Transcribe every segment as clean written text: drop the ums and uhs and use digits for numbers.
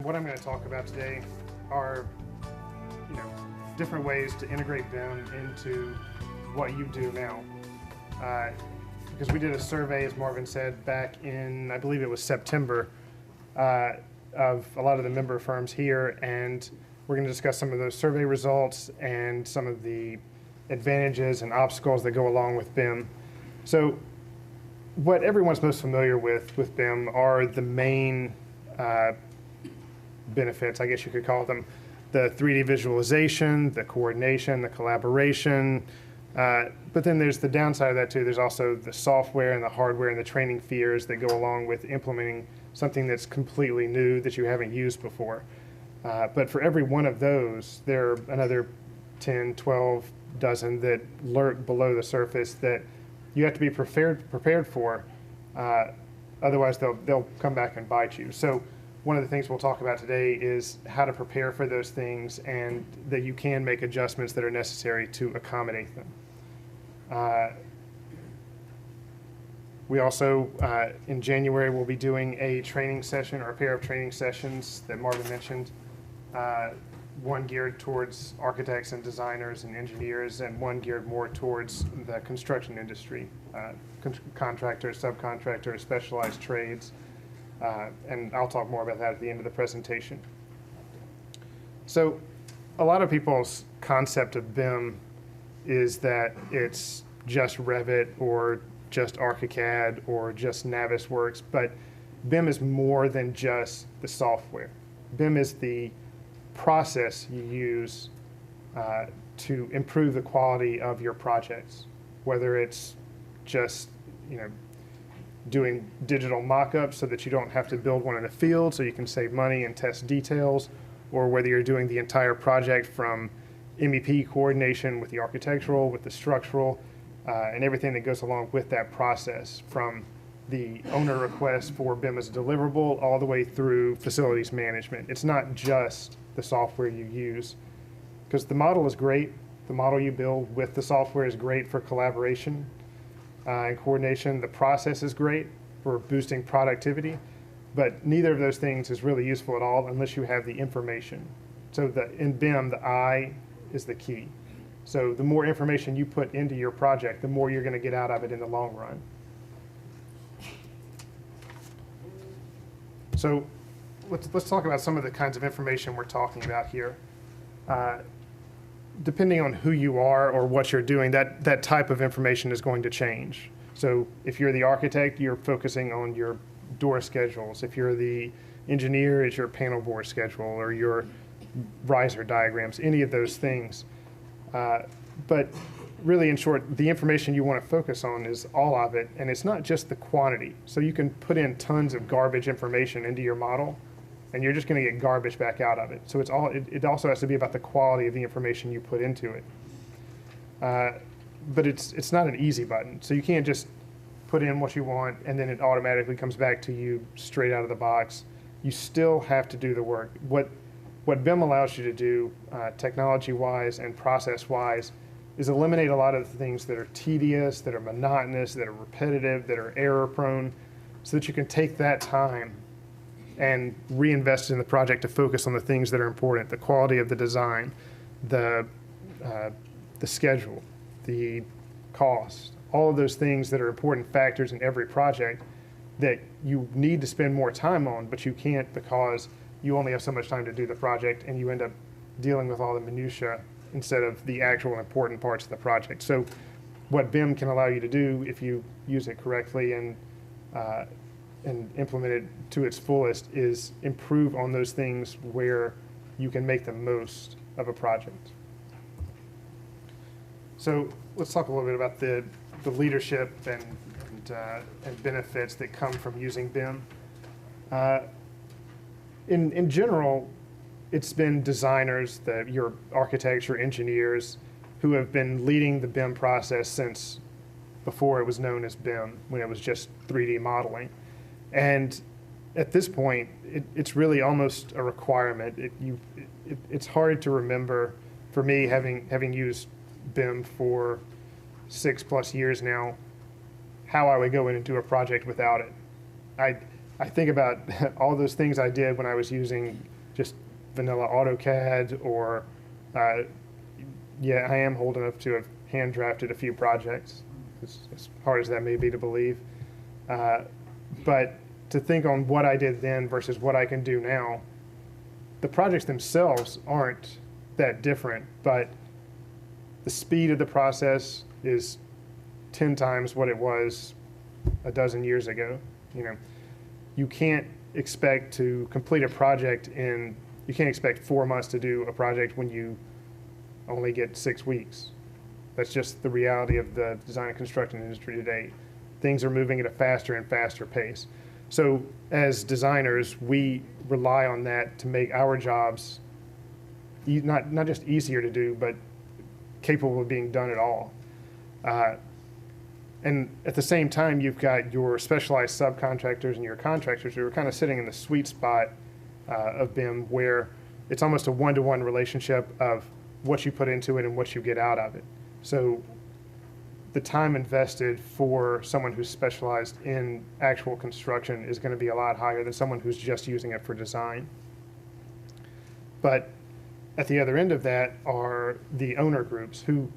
What I'm going to talk about today are, different ways to integrate BIM into what you do now. Because we did a survey, as Marvin said, back in, I believe it was September, of a lot of the member firms here, and we're going to discuss some of those survey results and some of the advantages and obstacles that go along with BIM. So what everyone's most familiar with BIM are the main benefits, I guess you could call them. The 3D visualization, the coordination, the collaboration, but then there's the downside of that too. There's also the software and the hardware and the training fears that go along with implementing something that's completely new that you haven't used before. But for every one of those, there are another 10, 12 dozen that lurk below the surface that you have to be prepared for. Otherwise, they'll come back and bite you. So one of the things we'll talk about today is how to prepare for those things and that you can make adjustments that are necessary to accommodate them. We also, in January, we'll be doing a training session or a pair of training sessions that Marvin mentioned. One geared towards architects and designers and engineers, and one geared more towards the construction industry, contractors, subcontractors, specialized trades. And I'll talk more about that at the end of the presentation. So a lot of people's concept of BIM is that it's just Revit or just ArchiCAD or just Navisworks, but BIM is more than just the software. BIM is the process you use to improve the quality of your projects, whether it's just, doing digital mock-ups so that you don't have to build one in the field so you can save money and test details, or whether you're doing the entire project from MEP coordination with the architectural, with the structural, and everything that goes along with that process, from the owner request for BIM as a deliverable all the way through facilities management. It's not just the software you use, because the model is great. The model you build with the software is great for collaboration and coordination. The process is great for boosting productivity, but neither of those things is really useful at all unless you have the information. So in BIM, the I is the key. So the more information you put into your project, the more you're going to get out of it in the long run. So let's talk about some of the kinds of information we're talking about here. Depending on who you are or what you're doing, that type of information is going to change. So if you're the architect, you're focusing on your door schedules. If you're the engineer, it's your panel board schedule or your riser diagrams, any of those things. But really, in short, the information you want to focus on is all of it, and it's not just the quantity. So you can put in tons of garbage information into your model, and you're just going to get garbage back out of it. So it also has to be about the quality of the information you put into it. But it's not an easy button. So you can't just put in what you want and then it automatically comes back to you straight out of the box. You still have to do the work. What BIM allows you to do, technology-wise and process-wise, is eliminate a lot of the things that are tedious, that are monotonous, that are repetitive, that are error-prone, so that you can take that time and reinvest in the project to focus on the things that are important: the quality of the design, the schedule, the cost, all of those things that are important factors in every project that you need to spend more time on, but you can't because you only have so much time to do the project, and you end up dealing with all the minutia instead of the actual important parts of the project. So what BIM can allow you to do, if you use it correctly and implement it to its fullest, is improve on those things where you can make the most of a project. So let's talk a little bit about the leadership and benefits that come from using BIM. In general, it's been designers, your architects, your engineers, who have been leading the BIM process since before it was known as BIM, when it was just 3D modeling. And at this point, it's really almost a requirement. It's hard to remember, for me, having used BIM for 6+ years now, how I would go in and do a project without it. I think about all those things I did when I was using just vanilla AutoCAD or, yeah, I am old enough to have hand drafted a few projects, as hard as that may be to believe. But to think on what I did then versus what I can do now, the projects themselves aren't that different, but the speed of the process is 10 times what it was a dozen years ago. You know, you can't expect to complete a project you can't expect 4 months to do a project when you only get 6 weeks. That's just the reality of the design and construction industry today. Things are moving at a faster and faster pace. So as designers, we rely on that to make our jobs not just easier to do, but capable of being done at all. And at the same time, you've got your specialized subcontractors and your contractors who are kind of sitting in the sweet spot of BIM, where it's almost a one-to-one relationship of what you put into it and what you get out of it. So the time invested for someone who's specialized in actual construction is going to be a lot higher than someone who's just using it for design. But at the other end of that are the owner groups who,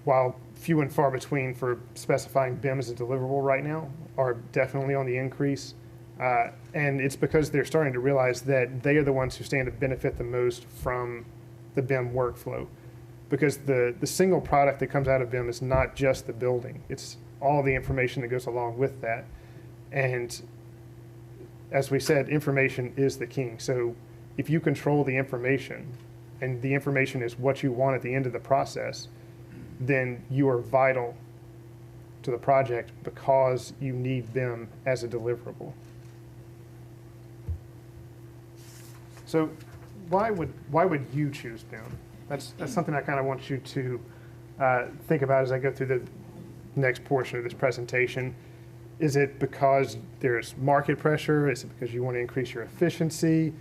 while few and far between for specifying BIM as a deliverable right now, are definitely on the increase. And it's because they're starting to realize that they are the ones who stand to benefit the most from the BIM workflow. Because the single product that comes out of BIM is not just the building, it's all the information that goes along with that. And as we said, information is the king. So if you control the information, and the information is what you want at the end of the process, then you are vital to the project because you need BIM as a deliverable. So why would you choose BIM? That's something I kind of want you to think about as I go through the next portion of this presentation. Is it because there's market pressure? Is it because you want to increase your efficiency?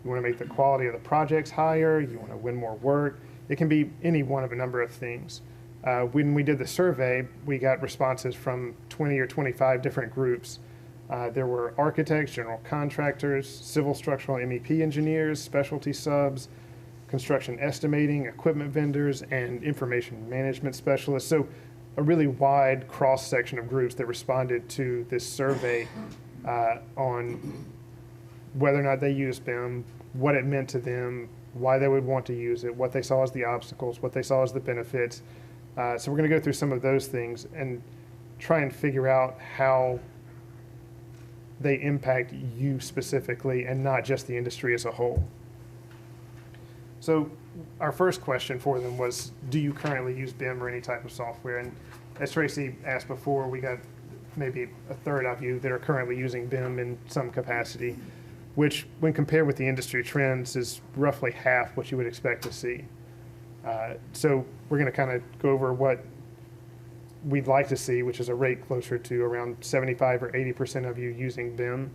You want to make the quality of the projects higher? You want to win more work? It can be any one of a number of things. When we did the survey, we got responses from 20 or 25 different groups. There were architects, general contractors, civil structural MEP engineers, specialty subs, construction estimating, equipment vendors, and information management specialists. So a really wide cross-section of groups that responded to this survey on whether or not they use BIM, what it meant to them, why they would want to use it, what they saw as the obstacles, what they saw as the benefits. So we're going to go through some of those things and try and figure out how they impact you specifically and not just the industry as a whole. So our first question for them was, do you currently use BIM or any type of software? And as Tracy asked before, we got maybe a third of you that are currently using BIM in some capacity, which when compared with the industry trends is roughly half what you would expect to see. So we're going to kind of go over what we'd like to see, which is a rate closer to around 75 or 80% of you using BIM.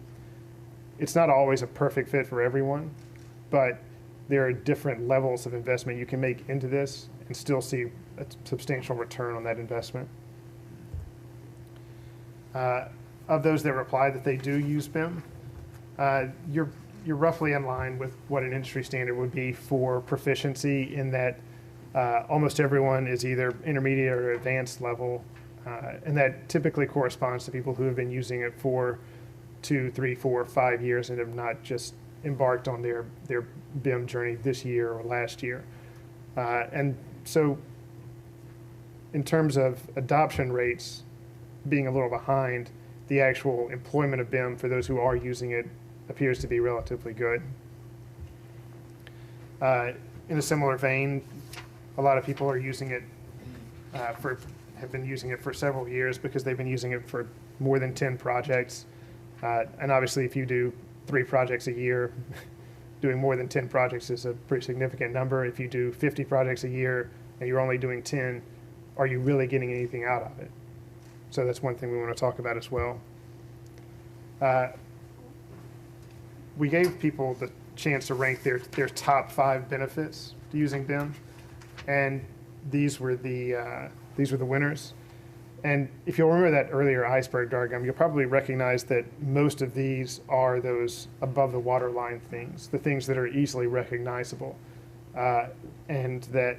It's not always a perfect fit for everyone, but there are different levels of investment you can make into this and still see a substantial return on that investment. Of those that reply that they do use BIM, you're roughly in line with what an industry standard would be for proficiency, in that almost everyone is either intermediate or advanced level, and that typically corresponds to people who have been using it for 2, 3, 4, 5 years and have not just embarked on their BIM journey this year or last year. And so in terms of adoption rates being a little behind, the actual employment of BIM for those who are using it appears to be relatively good. In a similar vein, a lot of people are using it have been using it for several years because they've been using it for more than 10 projects. And obviously if you do 3 projects a year, doing more than 10 projects is a pretty significant number. If you do 50 projects a year and you're only doing 10, are you really getting anything out of it? So that's one thing we want to talk about as well. We gave people the chance to rank their top 5 benefits to using BIM, and these were the winners. And if you'll remember that earlier iceberg diagram, you'll probably recognize that most of these are those above the waterline things, the things that are easily recognizable. And that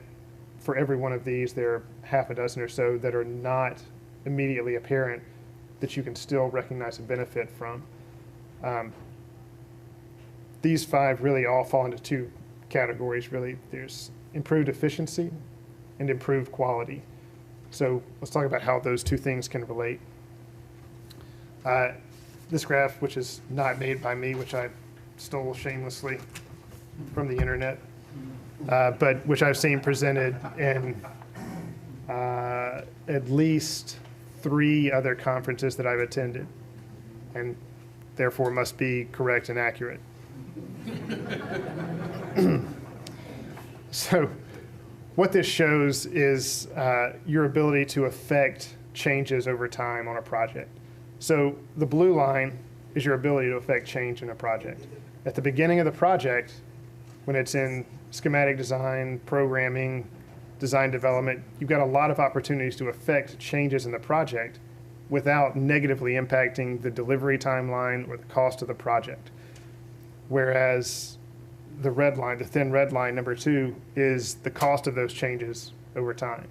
for every one of these, there are half a dozen or so that are not immediately apparent that you can still recognize a benefit from. These 5 really all fall into 2 categories, really. There's improved efficiency and improved quality. So let's talk about how those 2 things can relate. This graph, which is not made by me, which I stole shamelessly from the internet, but which I've seen presented in at least 3 other conferences that I've attended, and therefore must be correct and accurate. So what this shows is your ability to affect changes over time on a project. So the blue line is your ability to affect change in a project. At the beginning of the project, when it's in schematic design, programming, design development, you've got a lot of opportunities to affect changes in the project without negatively impacting the delivery timeline or the cost of the project. Whereas the red line, the thin red line, number 2, is the cost of those changes over time.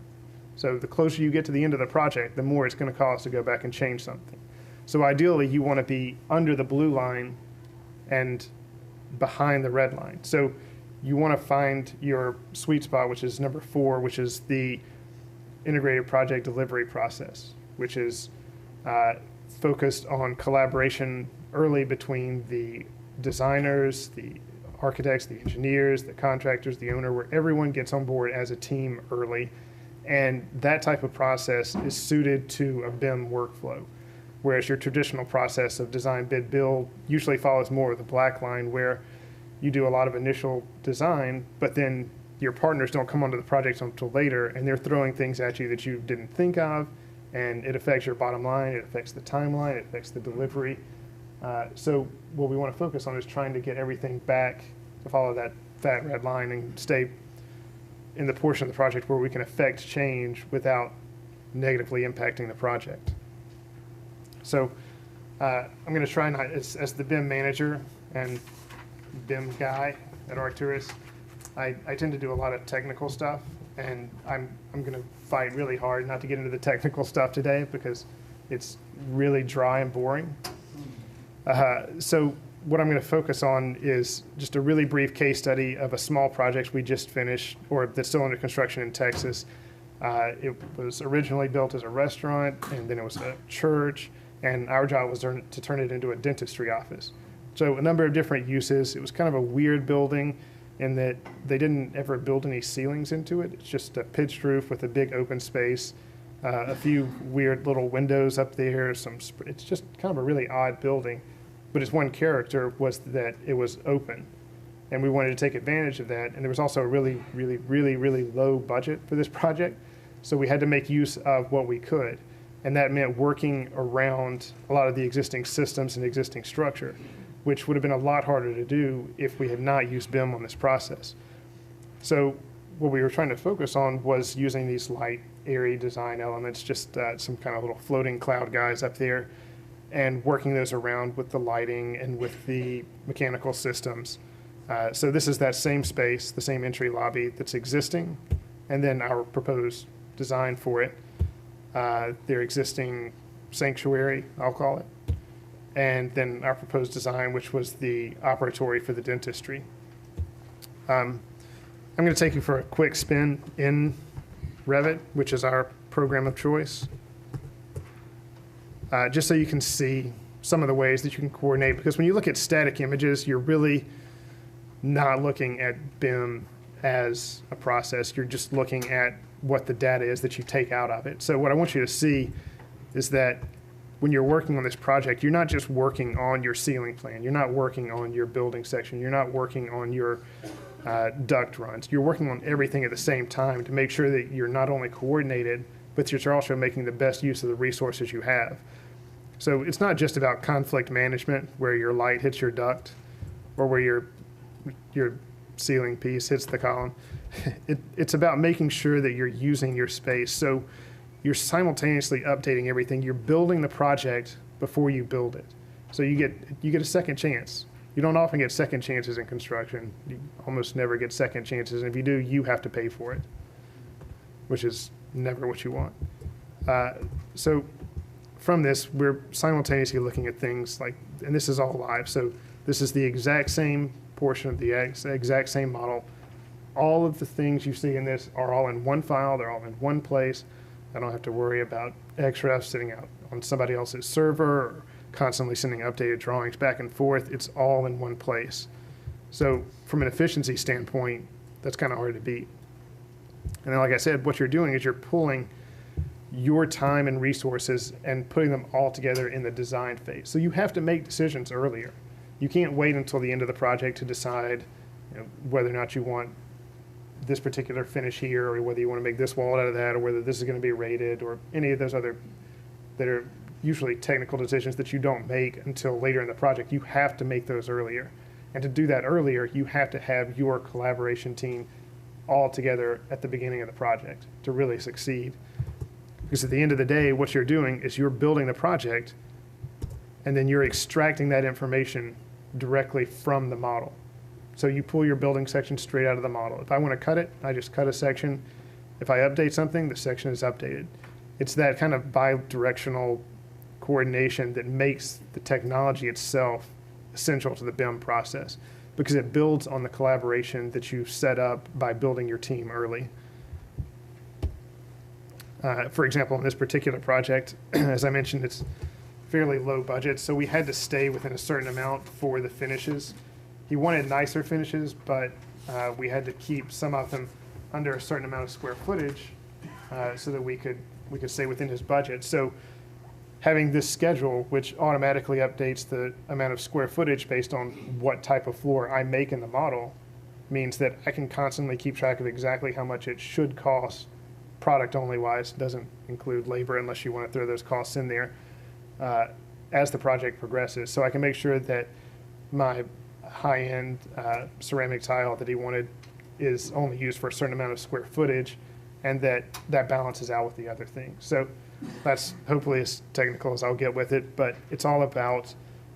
So the closer you get to the end of the project, the more it's going to cost to go back and change something. So ideally, you want to be under the blue line and behind the red line. So you want to find your sweet spot, which is number 4, which is the integrated project delivery process, which is focused on collaboration early between the designers, the architects, the engineers, the contractors, the owner, where everyone gets on board as a team early. And that type of process is suited to a BIM workflow, whereas your traditional process of design, bid, build usually follows more of the black line, where you do a lot of initial design, but then your partners don't come onto the project until later, and they're throwing things at you that you didn't think of, and it affects your bottom line, it affects the timeline, it affects the delivery. So what we want to focus on is trying to get everything back to follow that fat red line and stay in the portion of the project where we can affect change without negatively impacting the project. So I'm going to try not, as the BIM manager and BIM guy at Arcturus, I tend to do a lot of technical stuff, and I'm going to fight really hard not to get into the technical stuff today because it's really dry and boring. So what I'm going to focus on is just a really brief case study of a small project we just finished, or that's still under construction in Texas. It was originally built as a restaurant, and then it was a church, and our job was to turn it into a dentistry office. So a number of different uses. It was kind of a weird building in that they didn't ever build any ceilings into it. It's just a pitched roof with a big open space, a few weird little windows up there. It's just kind of a really odd building. But its one character was that it was open, and we wanted to take advantage of that. And there was also a really, really, really, really low budget for this project, so we had to make use of what we could. And that meant working around a lot of the existing systems and existing structure, which would have been a lot harder to do if we had not used BIM on this process. So what we were trying to focus on was using these light, airy design elements, just some kind of little floating cloud guys up there, and working those around with the lighting and with the mechanical systems. So this is that same space, the same entry lobby that's existing, and then our proposed design for it, their existing sanctuary, I'll call it, and then our proposed design, which was the operatory for the dentistry. I'm going to take you for a quick spin in Revit, which is our program of choice, just so you can see some of the ways that you can coordinate, because when you look at static images, you're really not looking at BIM as a process. You're just looking at what the data is that you take out of it. So what I want you to see is that when you're working on this project, you're not just working on your ceiling plan. You're not working on your building section. You're not working on your duct runs. You're working on everything at the same time to make sure that you're not only coordinated, but you're also making the best use of the resources you have. So it's not just about conflict management, where your light hits your duct or where your ceiling piece hits the column. It's about making sure that you're using your space. So you're simultaneously updating everything. You're building the project before you build it. So you get a second chance. You don't often get second chances in construction. You almost never get second chances. And if you do, you have to pay for it, which is never what you want. So from this, we're simultaneously looking at things like, and this is all live. So this is the exact same portion of the exact same model. All of the things you see in this are all in one file. They're all in one place. I don't have to worry about XREF sitting out on somebody else's server or constantly sending updated drawings back and forth. It's all in one place. So from an efficiency standpoint, that's kind of hard to beat. And then, like I said, what you're doing is you're pulling your time and resources and putting them all together in the design phase. So you have to make decisions earlier. You can't wait until the end of the project to decide, whether or not you want this particular finish here, or whether you want to make this wall out of that, or whether this is going to be rated, or any of those other that are usually technical decisions that you don't make until later in the project. You have to make those earlier. And to do that earlier, you have to have your collaboration team all together at the beginning of the project to really succeed. Because at the end of the day, what you're doing is you're building the project, and then you're extracting that information directly from the model. So you pull your building section straight out of the model. If I want to cut it, I just cut a section. If I update something, the section is updated. It's that kind of bi-directional coordination that makes the technology itself essential to the BIM process, because it builds on the collaboration that you set up by building your team early. For example, in this particular project, as I mentioned, it's fairly low budget, so we had to stay within a certain amount for the finishes. He wanted nicer finishes, but we had to keep some of them under a certain amount of square footage so that we could stay within his budget. So having this schedule, which automatically updates the amount of square footage based on what type of floor I make in the model, means that I can constantly keep track of exactly how much it should cost, product only wise. Doesn't include labor unless you want to throw those costs in there, as the project progresses. So I can make sure that my high-end ceramic tile that he wanted is only used for a certain amount of square footage, and that balances out with the other things. So that's hopefully as technical as I'll get with it, but it's all about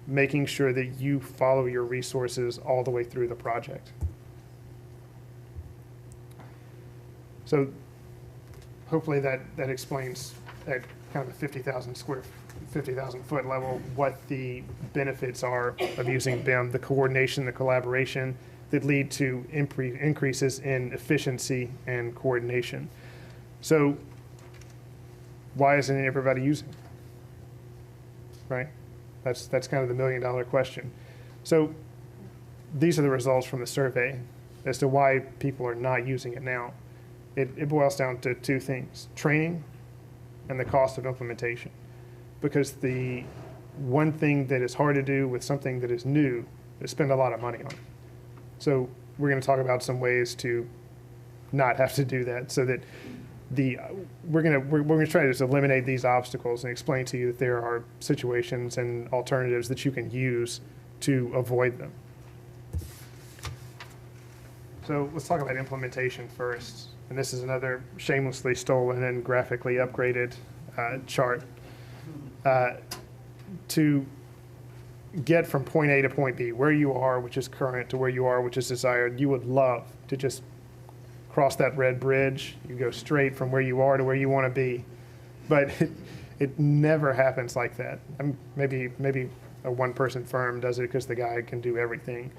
making sure that you follow your resources all the way through the project. So hopefully that explains at kind of a 50,000 foot level what the benefits are of using BIM, the coordination, the collaboration that lead to increases in efficiency and coordination. So why isn't everybody using it? Right? That's kind of the $1 million question. So these are the results from the survey as to why people are not using it now. It boils down to two things: training and the cost of implementation. Because the one thing that is hard to do with something that is new is spend a lot of money on it. So we're going to talk about some ways to not have to do that, so that we're going to try to just eliminate these obstacles and explain to you that there are situations and alternatives that you can use to avoid them. So let's talk about implementation first. And this is another shamelessly stolen and graphically upgraded chart. To get from point A to point B, where you are, which is current, to where you are, which is desired, you would love to just cross that red bridge. You go straight from where you are to where you want to be. But it never happens like that. Maybe a one-person firm does it because the guy can do everything.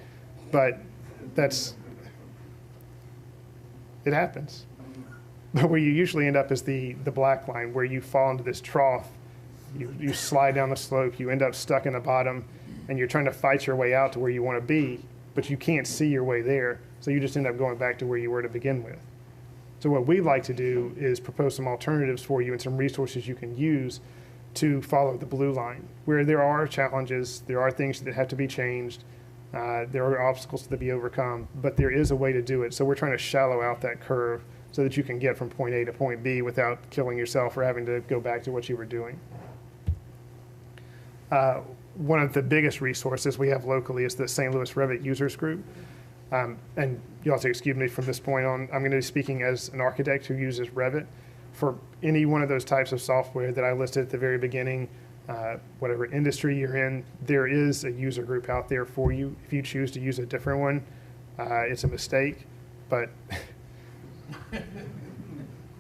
But it happens. But where you usually end up is the black line, where you fall into this trough. You slide down the slope, you end up stuck in the bottom, and you're trying to fight your way out to where you want to be, but you can't see your way there, so you just end up going back to where you were to begin with. So what we'd like to do is propose some alternatives for you and some resources you can use to follow the blue line, where there are challenges, there are things that have to be changed, there are obstacles to be overcome, but there is a way to do it. So we're trying to shallow out that curve so that you can get from point A to point B without killing yourself or having to go back to what you were doing. One of the biggest resources we have locally is the St. Louis Revit Users Group. And you'll have to excuse me from this point on. I'm going to be speaking as an architect who uses Revit. for any one of those types of software that I listed at the very beginning, whatever industry you're in, there is a user group out there for you. If you choose to use a different one, it's a mistake, but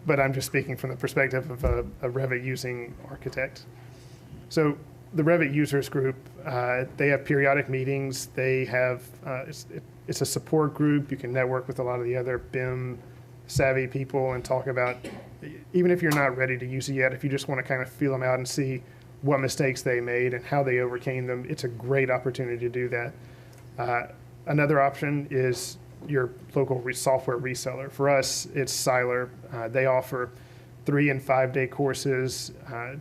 but I'm just speaking from the perspective of a Revit using architect. So the Revit users group, they have periodic meetings. They have, it's a support group. You can network with a lot of the other BIM savvy people and talk about, even if you're not ready to use it yet, if you just want to kind of feel them out and see what mistakes they made and how they overcame them, it's a great opportunity to do that. Another option is your local software reseller. For us, it's Siler. They offer 3 and 5 day courses,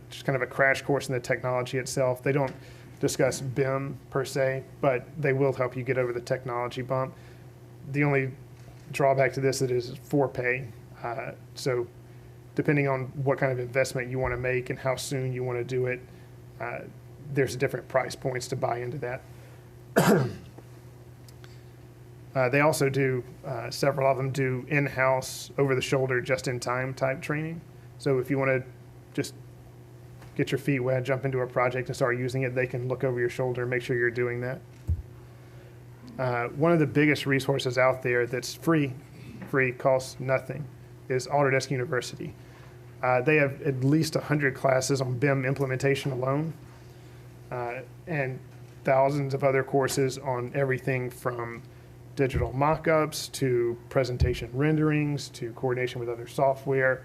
just kind of a crash course in the technology itself. They don't discuss BIM per se, but they will help you get over the technology bump. The only drawback to this, it is for pay. So depending on what kind of investment you want to make and how soon you want to do it, there's different price points to buy into that. They also do, several of them do in-house, over-the-shoulder, just-in-time type training. So if you want to just get your feet wet, jump into a project and start using it, they can look over your shoulder and make sure you're doing that. One of the biggest resources out there that's free, costs nothing, is Autodesk University. They have at least 100 classes on BIM implementation alone, and thousands of other courses on everything from digital mock-ups to presentation renderings to coordination with other software.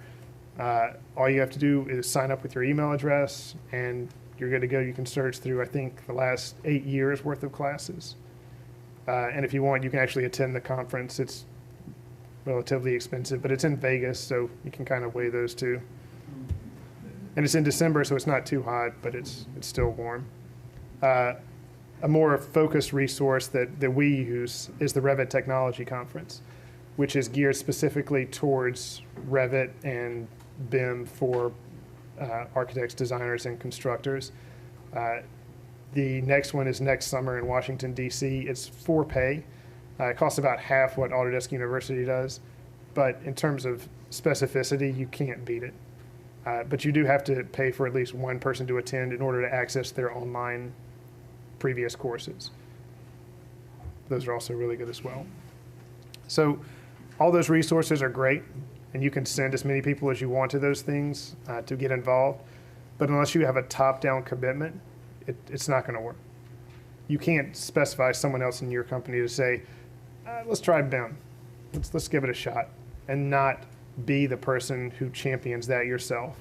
All you have to do is sign up with your email address and you're good to go. You can search through, I think, the last 8 years worth of classes. And if you want, you can actually attend the conference. It's relatively expensive, but it's in Vegas, so you can kind of weigh those two. And it's in December, so it's not too hot, but it's still warm. A more focused resource that we use is the Revit Technology Conference, which is geared specifically towards Revit and BIM for architects, designers, and constructors. The next one is next summer in Washington, D.C. It's for pay. It costs about half what Autodesk University does, but in terms of specificity, you can't beat it. But you do have to pay for at least one person to attend in order to access their online previous courses. Those are also really good as well. So all those resources are great, and you can send as many people as you want to those things to get involved, but unless you have a top-down commitment, it's not going to work. You can't specify someone else in your company to say, let's try BIM, let's give it a shot, and not be the person who champions that yourself.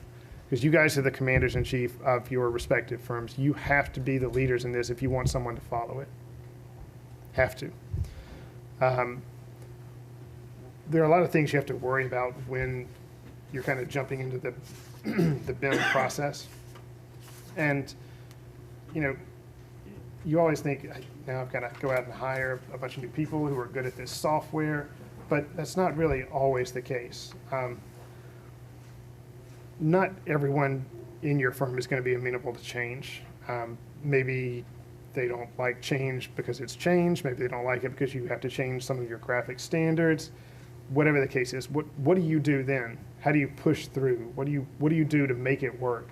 Because you guys are the commanders-in-chief of your respective firms. You have to be the leaders in this if you want someone to follow it. Have to. There are a lot of things you have to worry about when you're kind of jumping into the, the BIM process. And, you know, you always think, now I've got to go out and hire a bunch of new people who are good at this software, but that's not really always the case. Not everyone in your firm is going to be amenable to change. Maybe they don't like change because it's change. Maybe they don't like it because you have to change some of your graphic standards. Whatever the case is, what do you do then? How do you push through? What do you do to make it work?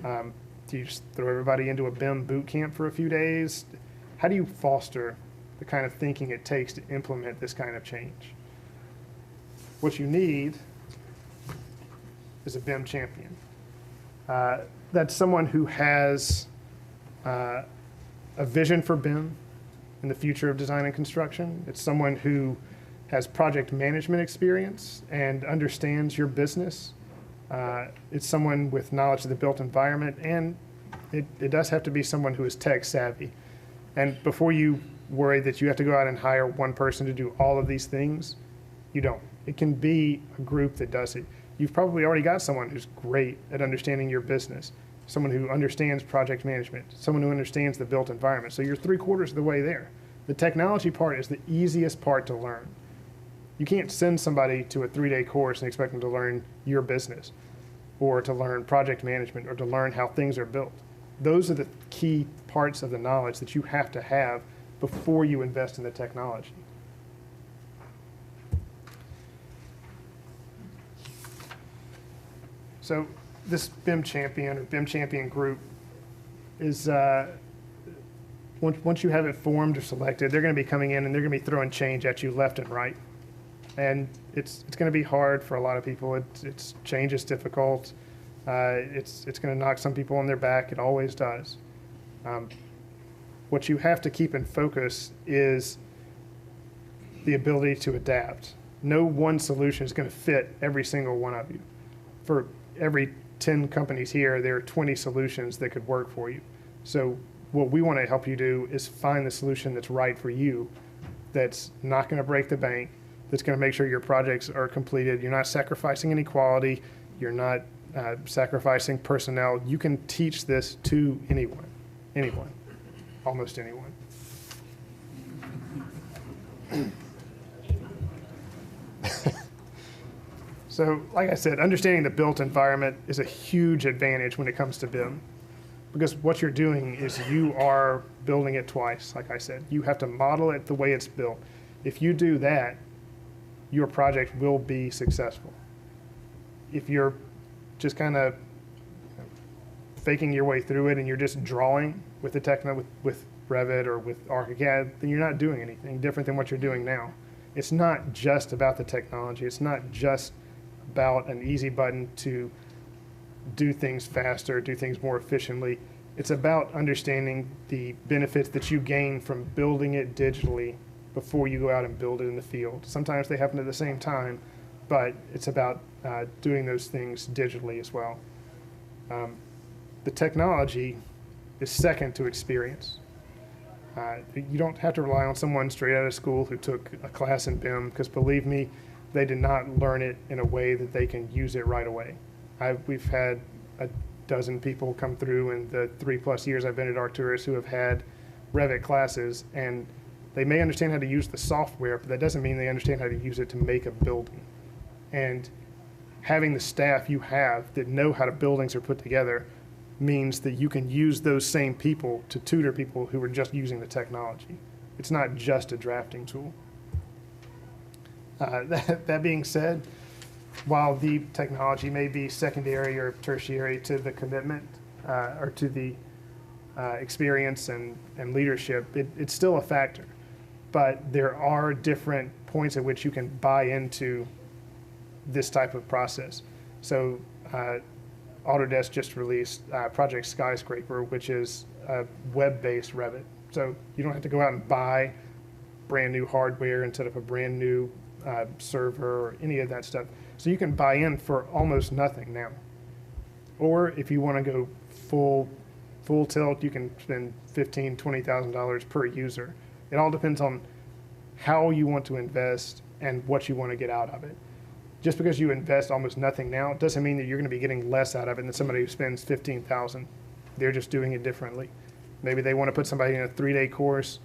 Do you just throw everybody into a BIM boot camp for a few days? How do you foster the kind of thinking it takes to implement this kind of change? What you need is a BIM champion. That's someone who has a vision for BIM in the future of design and construction. It's someone who has project management experience and understands your business. It's someone with knowledge of the built environment, and it does have to be someone who is tech savvy. And before you worry that you have to go out and hire one person to do all of these things, you don't. It can be a group that does it. You've probably already got someone who's great at understanding your business, someone who understands project management, someone who understands the built environment. So you're 3/4 of the way there. The technology part is the easiest part to learn. You can't send somebody to a 3-day course and expect them to learn your business or to learn project management or to learn how things are built. Those are the key parts of the knowledge that you have to have before you invest in the technology. So this BIM champion or BIM champion group is, once you have it formed or selected, they're going to be coming in and they're going to be throwing change at you left and right. And it's going to be hard for a lot of people. Change is difficult. It's going to knock some people on their back. It always does. What you have to keep in focus is the ability to adapt. No one solution is going to fit every single one of you. For every 10 companies here, there are 20 solutions that could work for you. So what we want to help you do is find the solution that's right for you, that's not going to break the bank, that's going to make sure your projects are completed. You're not sacrificing any quality. You're not sacrificing personnel. You can teach this to anyone, almost anyone. So, like I said, understanding the built environment is a huge advantage when it comes to BIM, because what you're doing is you are building it twice, like I said. You have to model it the way it's built. If you do that, your project will be successful. If you're just kind of faking your way through it and you're just drawing with the techno with Revit or with ArchiCAD, then you're not doing anything different than what you're doing now. It's not just about the technology. It's not just about an easy button to do things faster, do things more efficiently. It's about understanding the benefits that you gain from building it digitally before you go out and build it in the field. Sometimes they happen at the same time, but it's about doing those things digitally as well. The technology is second to experience. You don't have to rely on someone straight out of school who took a class in BIM, because believe me, they did not learn it in a way that they can use it right away. We've had a dozen people come through in the 3+ years I've been at Arcturus who have had Revit classes, and they may understand how to use the software, but that doesn't mean they understand how to use it to make a building. And having the staff you have that know how buildings are put together means that you can use those same people to tutor people who are just using the technology. It's not just a drafting tool. That being said, while the technology may be secondary or tertiary to the commitment or to the experience and leadership, it's still a factor. But there are different points at which you can buy into this type of process. So Autodesk just released Project Skyscraper, which is a web-based Revit. So you don't have to go out and buy brand new hardware and set up a brand new server or any of that stuff. So you can buy in for almost nothing now. Or if you want to go full tilt, you can spend $15,000, $20,000 per user. It all depends on how you want to invest and what you want to get out of it. Just because you invest almost nothing now doesn't mean that you're going to be getting less out of it than somebody who spends $15,000. They're just doing it differently. Maybe they want to put somebody in a 3-day course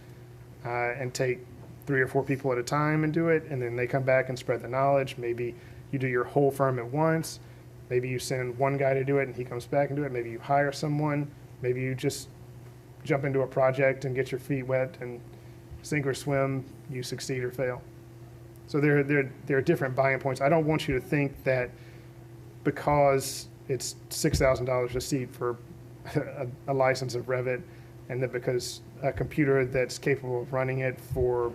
and take 3 or 4 people at a time and do it, and then they come back and spread the knowledge. Maybe you do your whole firm at once. Maybe you send one guy to do it and he comes back and do it. Maybe you hire someone. Maybe you just jump into a project and get your feet wet and sink or swim, you succeed or fail. So there are different buying points. I don't want you to think that because it's $6,000 a seat for a license of Revit, and that because a computer that's capable of running it for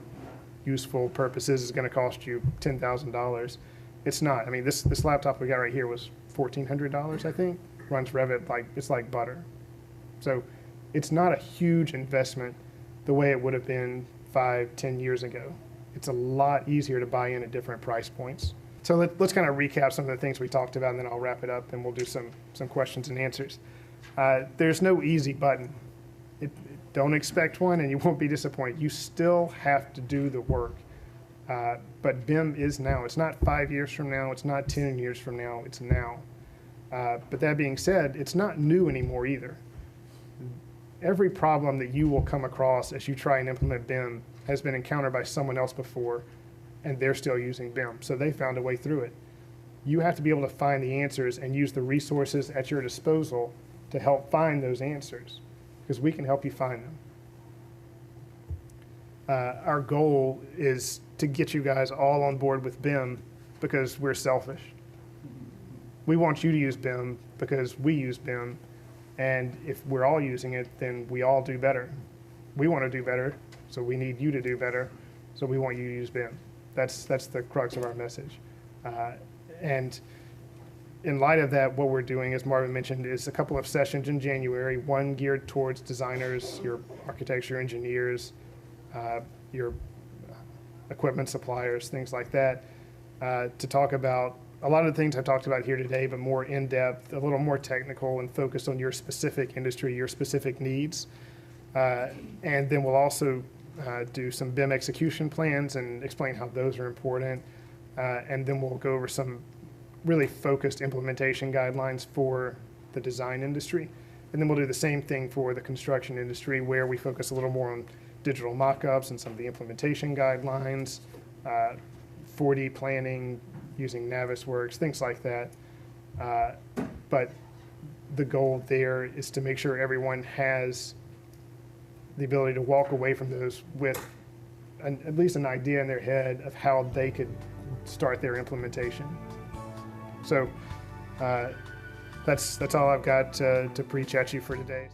useful purposes is going to cost you $10,000. It's not. I mean, this laptop we got right here was $1,400, I think. Runs Revit it's like butter. So it's not a huge investment the way it would have been 5-10 years ago. It's a lot easier to buy in at different price points. So let's kind of recap some of the things we talked about, and then I'll wrap it up and we'll do some questions and answers. There's no easy button. Don't expect one and you won't be disappointed. You still have to do the work. But BIM is now. It's not 5 years from now. It's not 10 years from now. It's now. But that being said, it's not new anymore either. Every problem that you will come across as you try and implement BIM has been encountered by someone else before, and they're still using BIM. So they found a way through it. You have to be able to find the answers and use the resources at your disposal to help find those answers, because we can help you find them. Our goal is to get you guys all on board with BIM because we're selfish. we want you to use BIM because we use BIM. And if we're all using it, then we all do better. We want to do better, so we need you to do better. So we want you to use BIM. That's the crux of our message. And in light of that, what we're doing, as Marvin mentioned, is a couple of sessions in January, one geared towards designers, your architecture engineers, your equipment suppliers, things like that, to talk about a lot of the things I've talked about here today, but more in-depth, a little more technical and focused on your specific industry, your specific needs. And then we'll also do some BIM execution plans and explain how those are important. And then we'll go over some really focused implementation guidelines for the design industry. And then we'll do the same thing for the construction industry, where we focus a little more on digital mock-ups and some of the implementation guidelines, 4D planning, using Navisworks, things like that. But the goal there is to make sure everyone has the ability to walk away from those with at least an idea in their head of how they could start their implementation. So that's all I've got to preach at you for today.